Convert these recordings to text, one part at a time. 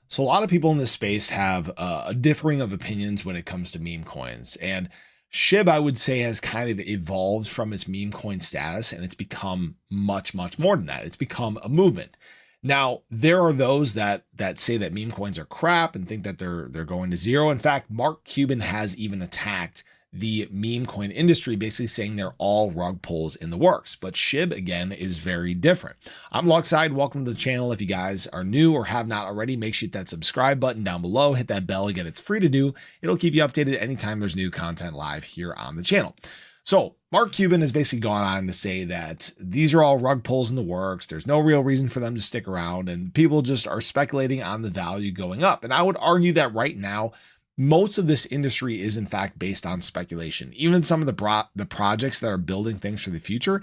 So a lot of people in this space have a differing of opinions when it comes to meme coins. And SHIB, I would say, has kind of evolved from its meme coin status, and it's become much, much more than that. It's become a movement. Now, there are those that say that meme coins are crap and think that they're going to zero. In fact, Mark Cuban has even attacked the meme coin industry, basically saying they're all rug pulls in the works. But SHIB, again, is very different. I'm Luckside. Welcome to the channel. If you guys are new or have not already, make sure you hit that subscribe button down below. Hit that bell. Again, it's free to do. It'll keep you updated anytime there's new content live here on the channel. So Mark Cuban has basically gone on to say that these are all rug pulls in the works. There's no real reason for them to stick around, and people just are speculating on the value going up. And I would argue that right now, most of this industry is in fact based on speculation. Even some of the projects that are building things for the future,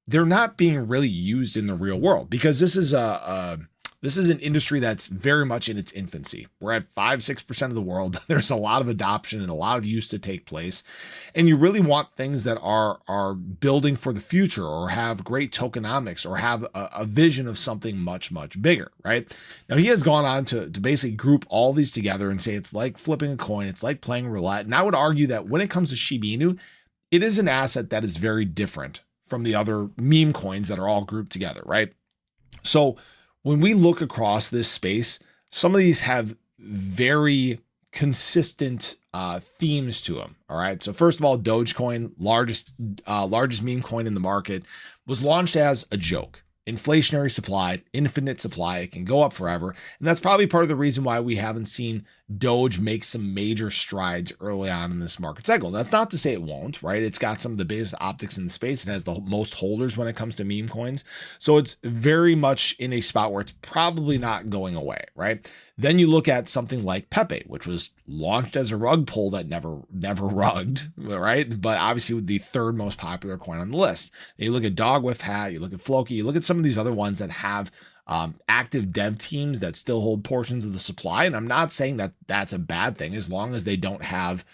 they're not being really used in the real world, because this is an industry that's very much in its infancy. We're at 5-6% of the world. There's a lot of adoption and a lot of use to take place. And you really want things that are building for the future, or have great tokenomics, or have a vision of something much, much bigger, right? Now, he has gone on to basically group all these together and say it's like flipping a coin. It's like playing roulette. And I would argue that when it comes to Shiba Inu, it is an asset that is very different from the other meme coins that are all grouped together, right? So when we look across this space, some of these have very consistent themes to them. All right. So first of all, Dogecoin, largest meme coin in the market, was launched as a joke. Inflationary supply, infinite supply, it can go up forever. And that's probably part of the reason why we haven't seen Doge make some major strides early on in this market cycle. And that's not to say it won't, right? It's got some of the biggest optics in the space. It has the most holders when it comes to meme coins. So it's very much in a spot where it's probably not going away, right? Then you look at something like Pepe, which was launched as a rug pull that never rugged, right? But obviously with the third most popular coin on the list. And you look at Dogwiffe Hat, you look at Floki, you look at some of these other ones that have active dev teams that still hold portions of the supply. And I'm not saying that that's a bad thing, as long as they don't have,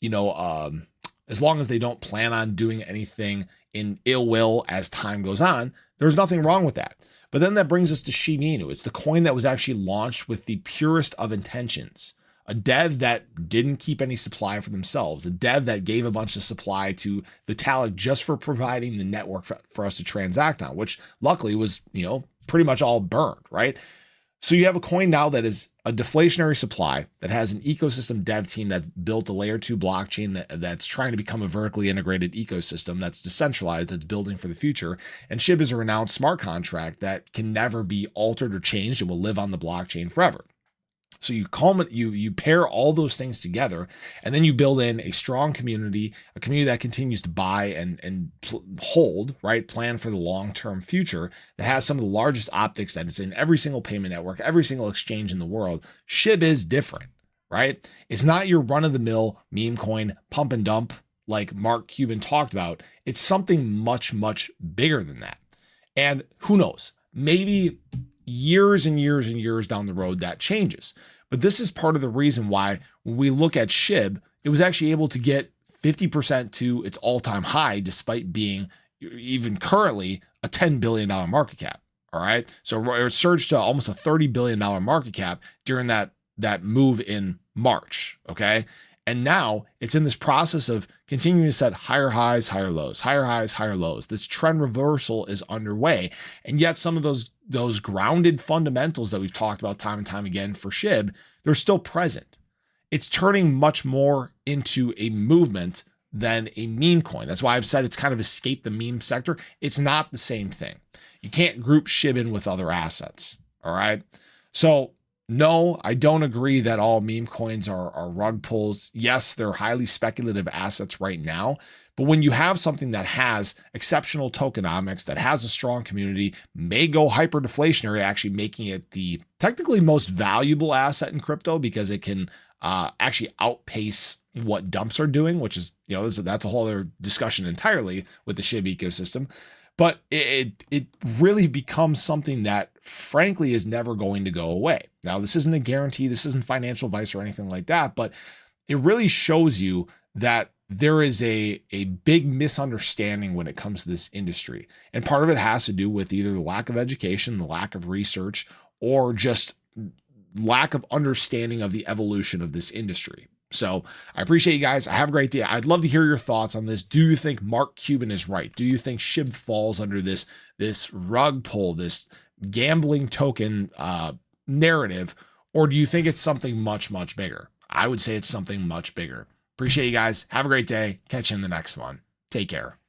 as long as they don't plan on doing anything in ill will as time goes on, there's nothing wrong with that. But then that brings us to Shiba Inu. It's the coin that was actually launched with the purest of intentions. A dev that didn't keep any supply for themselves. A dev that gave a bunch of supply to Vitalik just for providing the network for us to transact on, which luckily was, pretty much all burned, right? So you have a coin now that is a deflationary supply, that has an ecosystem dev team that's built a layer 2 blockchain that's trying to become a vertically integrated ecosystem that's decentralized, that's building for the future. And SHIB is a renowned smart contract that can never be altered or changed and will live on the blockchain forever. So you pair all those things together, and then you build in a strong community, a community that continues to buy and hold, right? Plan for the long-term future, that has some of the largest optics, that it's in every single payment network, every single exchange in the world. SHIB is different, right? It's not your run-of-the-mill meme coin pump and dump like Mark Cuban talked about. It's something much, much bigger than that. And who knows? Maybe years and years and years down the road that changes. But this is part of the reason why when we look at SHIB, it was actually able to get 50% to its all-time high, despite being even currently a $10 billion market cap. All right. So it surged to almost a $30 billion market cap during that move in March. Okay. And now it's in this process of continuing to set higher highs, higher lows, higher highs, higher lows. This trend reversal is underway. And yet some of those grounded fundamentals that we've talked about time and time again for SHIB, they're still present. It's turning much more into a movement than a meme coin. That's why I've said it's kind of escaped the meme sector. It's not the same thing. You can't group SHIB in with other assets. All right. So no, I don't agree that all meme coins are rug pulls. Yes, they're highly speculative assets right now, but when you have something that has exceptional tokenomics, that has a strong community, may go hyper deflationary, actually making it the technically most valuable asset in crypto, because it can actually outpace what dumps are doing, which is, that's a whole other discussion entirely with the SHIB ecosystem. But it really becomes something that, frankly, is never going to go away. Now, this isn't a guarantee. This isn't financial advice or anything like that. But it really shows you that there is a big misunderstanding when it comes to this industry. And part of it has to do with either the lack of education, the lack of research, or just lack of understanding of the evolution of this industry. So I appreciate you guys. Have a great day. I'd love to hear your thoughts on this. Do you think Mark Cuban is right? Do you think SHIB falls under this rug pull, this gambling token narrative, or do you think it's something much, much bigger? I would say it's something much bigger. Appreciate you guys. Have a great day. Catch you in the next one. Take care.